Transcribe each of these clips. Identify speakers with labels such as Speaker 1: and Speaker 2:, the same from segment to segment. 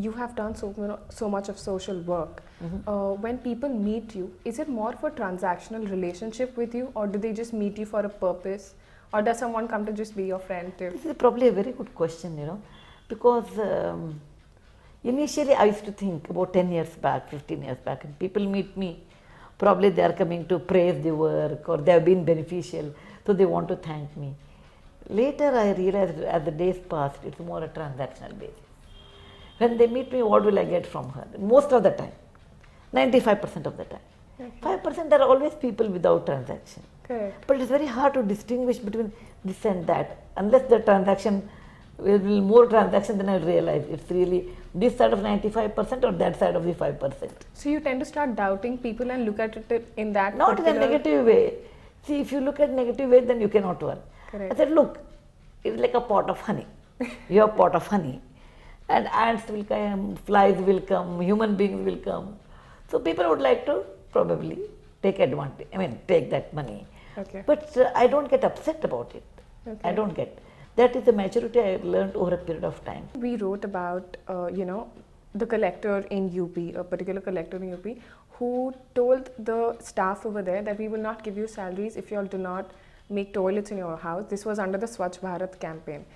Speaker 1: you have done so much of social work. When people meet you, is it more for transactional relationship with you, or do they just meet you for a purpose, or does someone come to just be your friend too?
Speaker 2: This is probably a very good question, because initially I used to think about 10 years back, 15 years back, and people meet me, probably they are coming to praise the work or they have been beneficial, so they want to thank me. Later I realized as the days passed, it's more a transactional basis. When they meet me, what will I get from her? Most of the time, 95% of the time. 5% are always people without transaction.
Speaker 1: Correct.
Speaker 2: But it's very hard to distinguish between this and that. Unless the transaction will be more transaction, then I'll realize it's really this side of 95% or that side of the 5%.
Speaker 1: So you tend to start doubting people and look at it in that
Speaker 2: Not in a negative way. See, if you look at negative way, then you cannot work.
Speaker 1: Correct.
Speaker 2: I said, look, it's like a pot of honey. You have a pot of honey. And ants will come, flies will come, human beings will come. So people would like to probably take advantage, take that money.
Speaker 1: Okay.
Speaker 2: But I don't get upset about it.
Speaker 1: Okay.
Speaker 2: I don't get. That is the maturity I learned over a period of time.
Speaker 1: We wrote about, the collector in UP, a particular collector in UP, who told the staff over there that we will not give you salaries if you all do not make toilets in your house. This was under the Swachh Bharat campaign.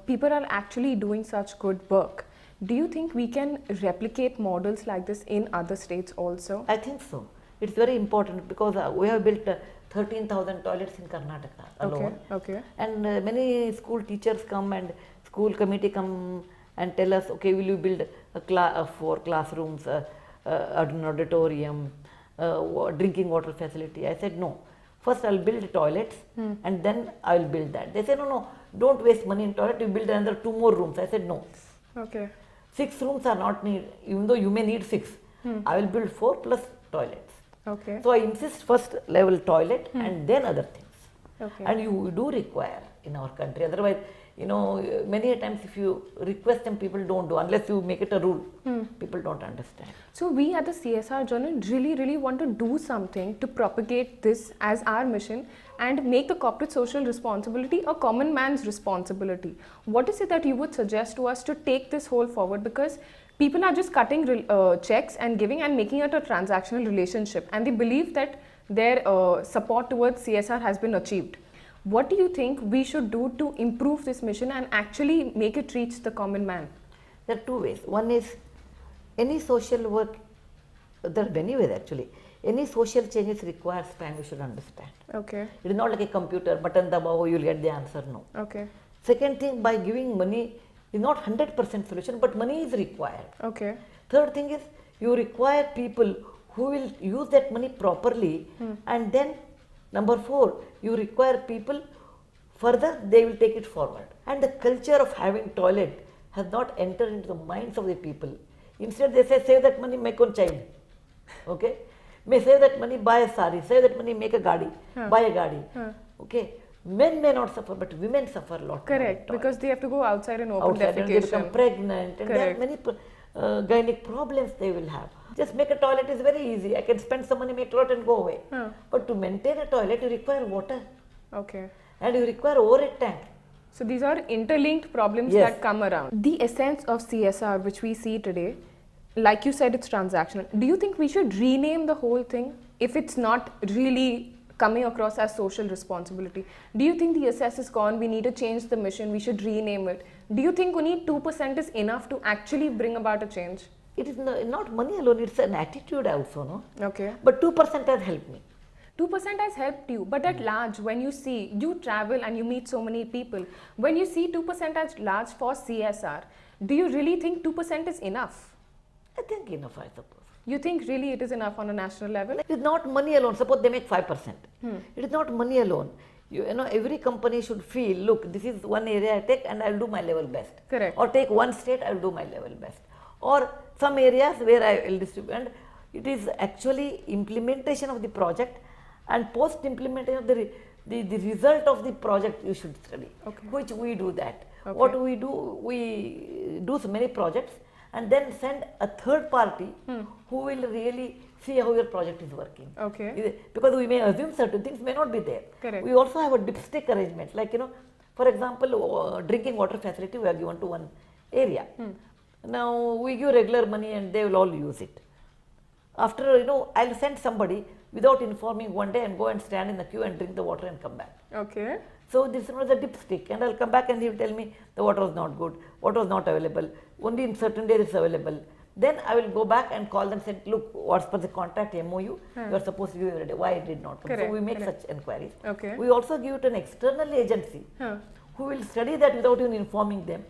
Speaker 1: People are actually doing such good work. Do you think we can replicate models like this in other states also?
Speaker 2: I think so. It's very important because we have built 13,000 toilets in Karnataka alone.
Speaker 1: Okay.
Speaker 2: And many school teachers come and school committee come and tell us, okay, will you build a 4 classrooms, an auditorium, drinking water facility? I said no. First I'll build toilets and then I'll build that. They said no, don't waste money in toilet, you build another 2 more rooms. I said no.
Speaker 1: Okay.
Speaker 2: 6 rooms are not needed, even though you may need 6. I will build 4 plus toilets.
Speaker 1: Okay.
Speaker 2: So I insist first level toilet and then other things.
Speaker 1: Okay.
Speaker 2: And you do require in our country. Otherwise, many a times if you request them, people don't do unless you make it a rule. People don't understand.
Speaker 1: So we at the CSR Journal really want to do something to propagate this as our mission and make the corporate social responsibility a common man's responsibility. What is it that you would suggest to us to take this whole forward? Because people are just cutting checks and giving and making it a transactional relationship, and they believe that their support towards CSR has been achieved. What do you think we should do to improve this mission and actually make it reach the common man?
Speaker 2: There are 2 ways. One is any social work, there are many ways actually. Any social changes requires time, you should understand.
Speaker 1: Okay.
Speaker 2: It is not like a computer, button dabao, you will get the answer, no.
Speaker 1: Okay.
Speaker 2: Second thing, by giving money is not 100% solution, but money is required.
Speaker 1: Okay.
Speaker 2: Third thing is you require people who will use that money properly, and then number 4, you require people further they will take it forward. And the culture of having toilet has not entered into the minds of the people. Instead they say save that money, make one child. Okay? May save that money, buy a sari, save that money, make a gadi, buy a gadi. Okay? Men may not suffer, but women suffer a lot.
Speaker 1: Correct, because they have to go outside and open
Speaker 2: outside
Speaker 1: defecation.
Speaker 2: And they become pregnant, and there are many gynec problems they will have. Just make a toilet is very easy. I can spend some money, make a toilet and go away. But to maintain a toilet, you require water.
Speaker 1: Okay.
Speaker 2: And you require overhead tank.
Speaker 1: So these are interlinked problems that come around. The essence of CSR which we see today, like you said, it's transactional. Do you think we should rename the whole thing if it's not really coming across as social responsibility? Do you think the SS is gone, we need to change the mission, we should rename it? Do you think only 2% is enough to actually bring about a change?
Speaker 2: It is not money alone, it's an attitude also, no?
Speaker 1: Okay.
Speaker 2: But 2% has helped me.
Speaker 1: 2% has helped you, but at large, when you see, you travel and you meet so many people, when you see 2% as large for CSR, do you really think 2% is enough?
Speaker 2: I think enough, I suppose.
Speaker 1: You think really it is enough on a national level?
Speaker 2: It is not money alone. Suppose they make 5%. It is not money alone. Every company should feel, look, this is one area I take and I will do my level best.
Speaker 1: Correct.
Speaker 2: Or take one state, I will do my level best. Or some areas where I will distribute. And it is actually implementation of the project, and post implementation of the result of the project you should study.
Speaker 1: Okay.
Speaker 2: Which we do that.
Speaker 1: Okay.
Speaker 2: What do? We do so many projects and then send a third party who will really see how your project is working.
Speaker 1: Okay.
Speaker 2: Because we may assume certain things may not be there.
Speaker 1: Correct.
Speaker 2: We also have a dipstick arrangement, like for example, drinking water facility we are given to one area. Now we give regular money and they will all use it. After, you know, I'll send somebody without informing one day and go and stand in the queue and drink the water and come back.
Speaker 1: Okay.
Speaker 2: So this is the dipstick, and I'll come back and he will tell me the water was not good, water was not available, only in certain days it's available. Then I will go back and call them and say, look, what's per the contract MOU, you are supposed to give every day, why it did not come.
Speaker 1: Correct,
Speaker 2: So we make
Speaker 1: correct.
Speaker 2: such inquiries.
Speaker 1: Okay.
Speaker 2: We also give it to an external agency who will study that without even informing them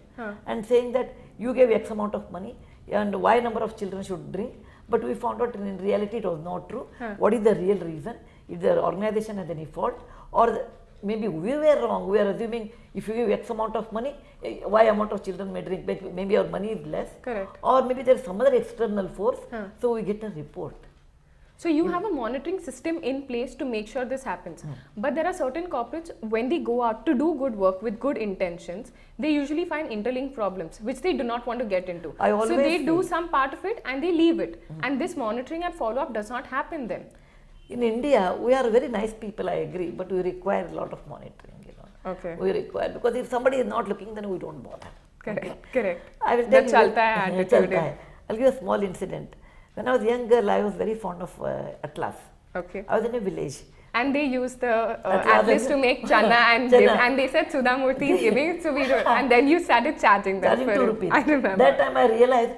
Speaker 2: and saying that you gave X amount of money and Y number of children should drink, but we found out in reality it was not true. What is the real reason? If the organization has any fault, or maybe we were wrong, we are assuming if you give X amount of money, Y amount of children may drink, but maybe our money is less.
Speaker 1: Correct.
Speaker 2: Or maybe there is some other external force, so we get a report.
Speaker 1: So you have a monitoring system in place to make sure this happens. But there are certain corporates, when they go out to do good work with good intentions, they usually find interlinked problems, which they do not want to get into. So they do some part of it and they leave it. And this monitoring and follow-up does not happen then.
Speaker 2: In India, we are very nice people, I agree, but we require a lot of monitoring, you know.
Speaker 1: Okay.
Speaker 2: We require, because if somebody is not looking, then we don't bother.
Speaker 1: Correct,
Speaker 2: Okay.
Speaker 1: correct.
Speaker 2: I will
Speaker 1: The
Speaker 2: tell you.
Speaker 1: chalta hai attitude.
Speaker 2: Chalta hai. I'll give a small incident. When I was a young girl, I was very fond of Atlas.
Speaker 1: Okay.
Speaker 2: I was in a village.
Speaker 1: And they use the
Speaker 2: Atlas
Speaker 1: atlas to make chana and give, and they said Sudha Murty is giving it, so we do it. And then you started charging them
Speaker 2: Charging
Speaker 1: for
Speaker 2: 2
Speaker 1: it.
Speaker 2: rupees.
Speaker 1: I remember.
Speaker 2: That time I realized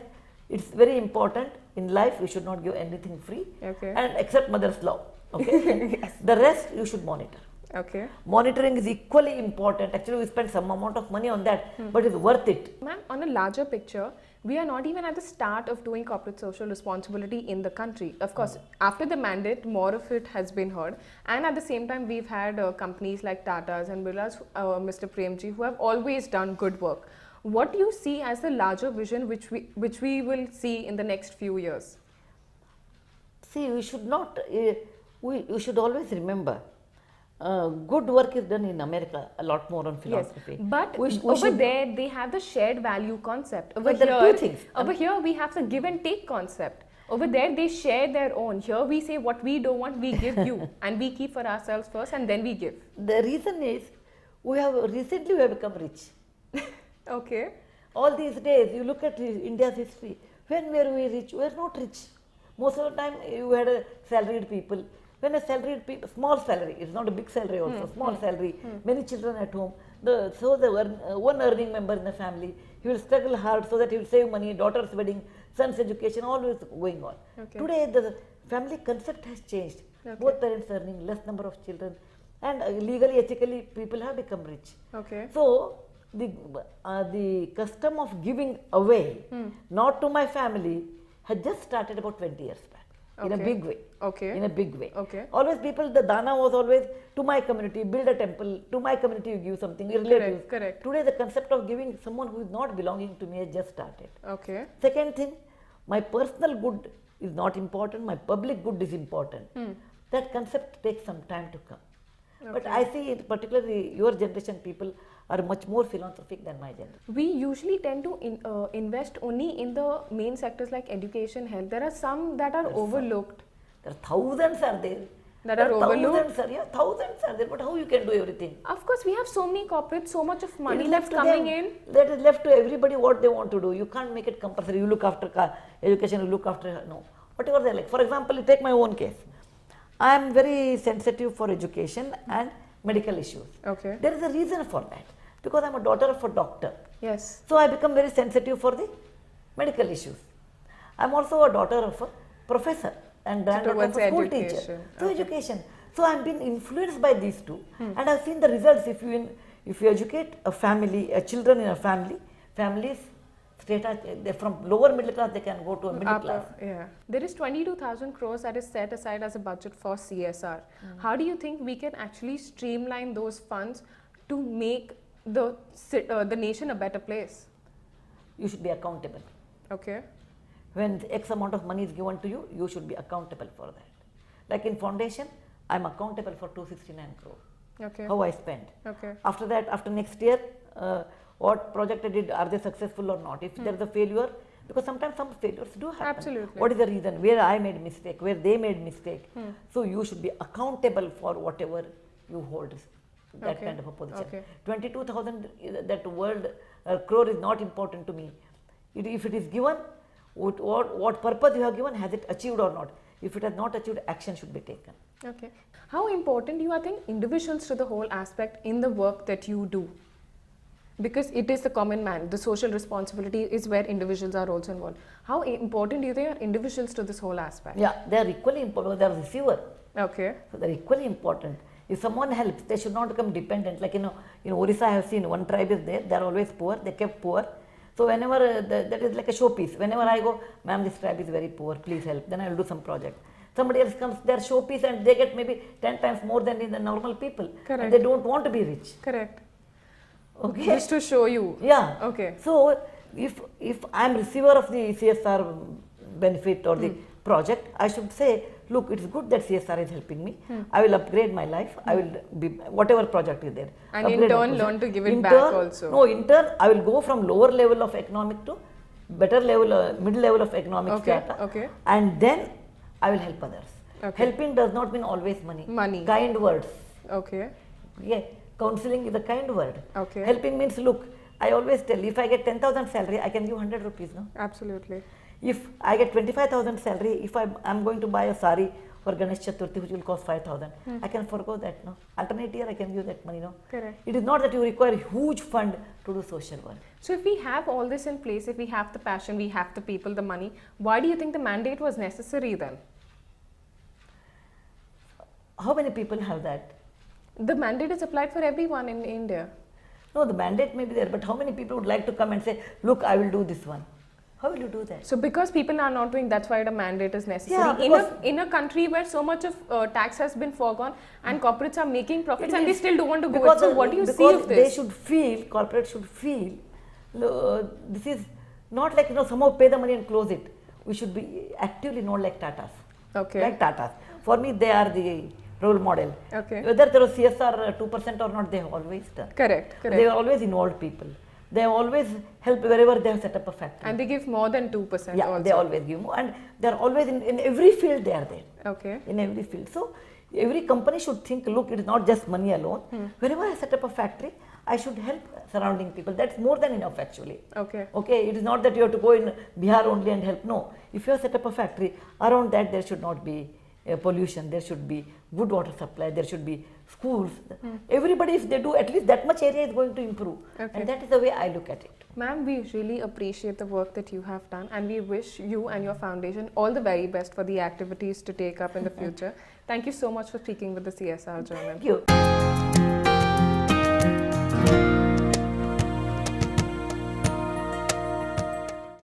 Speaker 2: it's very important in life, you should not give anything free,
Speaker 1: Okay.
Speaker 2: and except mother's law. Okay.
Speaker 1: Yes.
Speaker 2: The rest you should monitor.
Speaker 1: Okay.
Speaker 2: Monitoring is equally important. Actually, we spend some amount of money on that, but it's worth it.
Speaker 1: Ma'am, on a larger picture, we are not even at the start of doing corporate social responsibility in the country. Of course, after the mandate, more of it has been heard. And at the same time, we've had companies like Tata's and Birla's, Mr. Premji, who have always done good work. What do you see as the larger vision which we will see in the next few years?
Speaker 2: See, we should not, we should always remember, good work is done in America a lot more on philanthropy.
Speaker 1: Yes, but
Speaker 2: we
Speaker 1: over
Speaker 2: should,
Speaker 1: there they have the shared value concept. Over
Speaker 2: But there are two things.
Speaker 1: Over here we have the give and take concept. Over there they share their own. Here we say what we don't want, we give you, and we keep for ourselves first, and then we give.
Speaker 2: The reason is, recently we have become rich.
Speaker 1: Okay.
Speaker 2: All these days, you look at India's history, when were we rich? We were not rich. Most of the time, you had a salaried people. When a salaried people, small salary, it's not a big salary also, small salary, many children at home. One earning member in the family, he will struggle hard so that he will save money, daughter's wedding, son's education, always going on.
Speaker 1: Okay.
Speaker 2: Today, the family concept has changed.
Speaker 1: Okay.
Speaker 2: Both parents earning, less number of children, and legally, ethically, people have become rich.
Speaker 1: Okay.
Speaker 2: So, the custom of giving away, not to my family, had just started about 20 years back, in a big way.
Speaker 1: Okay.
Speaker 2: In a big way.
Speaker 1: Okay.
Speaker 2: Always people, the dana was always to my community, build a temple, to my community you give something, your relatives.
Speaker 1: Correct.
Speaker 2: Today the concept of giving someone who is not belonging to me has just started.
Speaker 1: Okay.
Speaker 2: Second thing, my personal good is not important, my public good is important. That concept takes some time to come. But I see, particularly your generation people are much more philanthropic than my generation.
Speaker 1: We usually tend to invest only in the main sectors like education, health. There are some that are overlooked.
Speaker 2: There are thousands are there.
Speaker 1: That are overlooked?
Speaker 2: Thousands are there, but how you can do everything?
Speaker 1: Of course, we have so many corporates, so much of money
Speaker 2: It is
Speaker 1: that's
Speaker 2: left to
Speaker 1: coming
Speaker 2: them.
Speaker 1: in.
Speaker 2: That is left to everybody what they want to do. You can't make it compulsory. You look after education, you look after, no. Whatever they like. For example, you take my own case. I am very sensitive for education and medical issues.
Speaker 1: Okay.
Speaker 2: There is a reason for that. Because I am a daughter of a doctor.
Speaker 1: Yes.
Speaker 2: So I become very sensitive for the medical issues. I am also a daughter of a professor and granddaughter of a school teacher. So education. So I am being influenced by these two, and I have seen the results. If you educate a family, children in a family, families from lower middle class, they can go to a middle class.
Speaker 1: Yeah. There is 22,000 crores that is set aside as a budget for CSR. How do you think we can actually streamline those funds to make the nation a better place?
Speaker 2: You should be accountable.
Speaker 1: Okay.
Speaker 2: When X amount of money is given to you, you should be accountable for that. Like in foundation, I am accountable for 269 crore.
Speaker 1: Okay.
Speaker 2: How I spent.
Speaker 1: Okay.
Speaker 2: After that, after next year, what project I did, are they successful or not? If there is a failure, because sometimes some failures do happen.
Speaker 1: Absolutely.
Speaker 2: What is the reason? Where I made mistake, where they made mistake. So you should be accountable for whatever you hold. That kind of a position.
Speaker 1: Okay.
Speaker 2: 22,000, that world crore is not important to me. If it is given, what purpose you have given, has it achieved or not? If it has not achieved, action should be taken.
Speaker 1: Okay. How important do you think individuals to the whole aspect in the work that you do? Because it is the common man, the social responsibility is where individuals are also involved. How important do you think are individuals to this whole aspect?
Speaker 2: Yeah, they are equally important. They are receiver.
Speaker 1: Okay.
Speaker 2: So they are equally important. If someone helps, they should not become dependent. Like, in Orissa, I have seen one tribe is there. They are always poor. They kept poor. So whenever that is like a showpiece. Whenever I go, ma'am, this tribe is very poor. Please help. Then I will do some project. Somebody else comes, they are showpiece, and they get maybe 10 times more than the normal people.
Speaker 1: Correct.
Speaker 2: And they don't want to be rich.
Speaker 1: Correct.
Speaker 2: Okay.
Speaker 1: Just to show you.
Speaker 2: Yeah.
Speaker 1: Okay.
Speaker 2: So if I am receiver of the CSR benefit or the project, I should say, look, it's good that CSR is helping me. I will upgrade my life. I will be whatever project is there.
Speaker 1: And in
Speaker 2: upgrade my
Speaker 1: turn,
Speaker 2: position.
Speaker 1: learn to give it
Speaker 2: In
Speaker 1: back
Speaker 2: turn,
Speaker 1: also.
Speaker 2: No, in turn, I will go from lower level of economic to better level, middle level of economic
Speaker 1: Okay.
Speaker 2: strata.
Speaker 1: Okay.
Speaker 2: And then I will help others.
Speaker 1: Okay.
Speaker 2: Helping does not mean always money.
Speaker 1: Money.
Speaker 2: Kind words.
Speaker 1: Okay.
Speaker 2: Yeah, counseling is a kind word.
Speaker 1: Okay.
Speaker 2: Helping means, look, I always tell, if I get 10,000 salary, I can give 100 rupees, no?
Speaker 1: Absolutely.
Speaker 2: If I get 25,000 salary, if I'm going to buy a sari for Ganesh Chaturthi, which will cost 5,000, I can forgo that, no? Alternate year, I can give that money, no?
Speaker 1: Correct.
Speaker 2: It is not that you require a huge fund to do social work.
Speaker 1: So if we have all this in place, if we have the passion, we have the people, the money, why do you think the mandate was necessary then?
Speaker 2: How many people have that?
Speaker 1: The mandate is applied for everyone in India.
Speaker 2: No, the mandate may be there, but how many people would like to come and say, look, I will do this one? How will you do that?
Speaker 1: So because people are not doing, that's why the mandate is necessary.
Speaker 2: Yeah,
Speaker 1: in a country where so much of tax has been foregone and corporates are making profits and they still don't want to go it. So what do you see of this?
Speaker 2: They should feel, corporates should feel, this is not like, somehow pay the money and close it. We should be actively not like Tatas.
Speaker 1: Okay.
Speaker 2: Like Tatas. For me, they are the role model.
Speaker 1: Okay.
Speaker 2: Whether there was CSR 2% or not, they have always done.
Speaker 1: Correct.
Speaker 2: They have always involved people. They have always helped wherever they have set up a factory.
Speaker 1: And they give more than 2%
Speaker 2: yeah,
Speaker 1: also.
Speaker 2: they always give more, and they are always in every field they are there.
Speaker 1: Okay.
Speaker 2: In every field. So every company should think, look, it is not just money alone. Whenever I set up a factory, I should help surrounding people. That's more than enough actually.
Speaker 1: Okay.
Speaker 2: Okay, it is not that you have to go in Bihar only and help. No, if you have set up a factory, around that there should not be pollution, there should be good water supply, there should be schools. Everybody, if they do at least that much area, is going to improve.
Speaker 1: Okay.
Speaker 2: And that is the way I look at it.
Speaker 1: Ma'am, we really appreciate the work that you have done and we wish you and your foundation all the very best for the activities to take up in the future. Thank you so much for speaking with the CSR Journal.
Speaker 2: Thank you.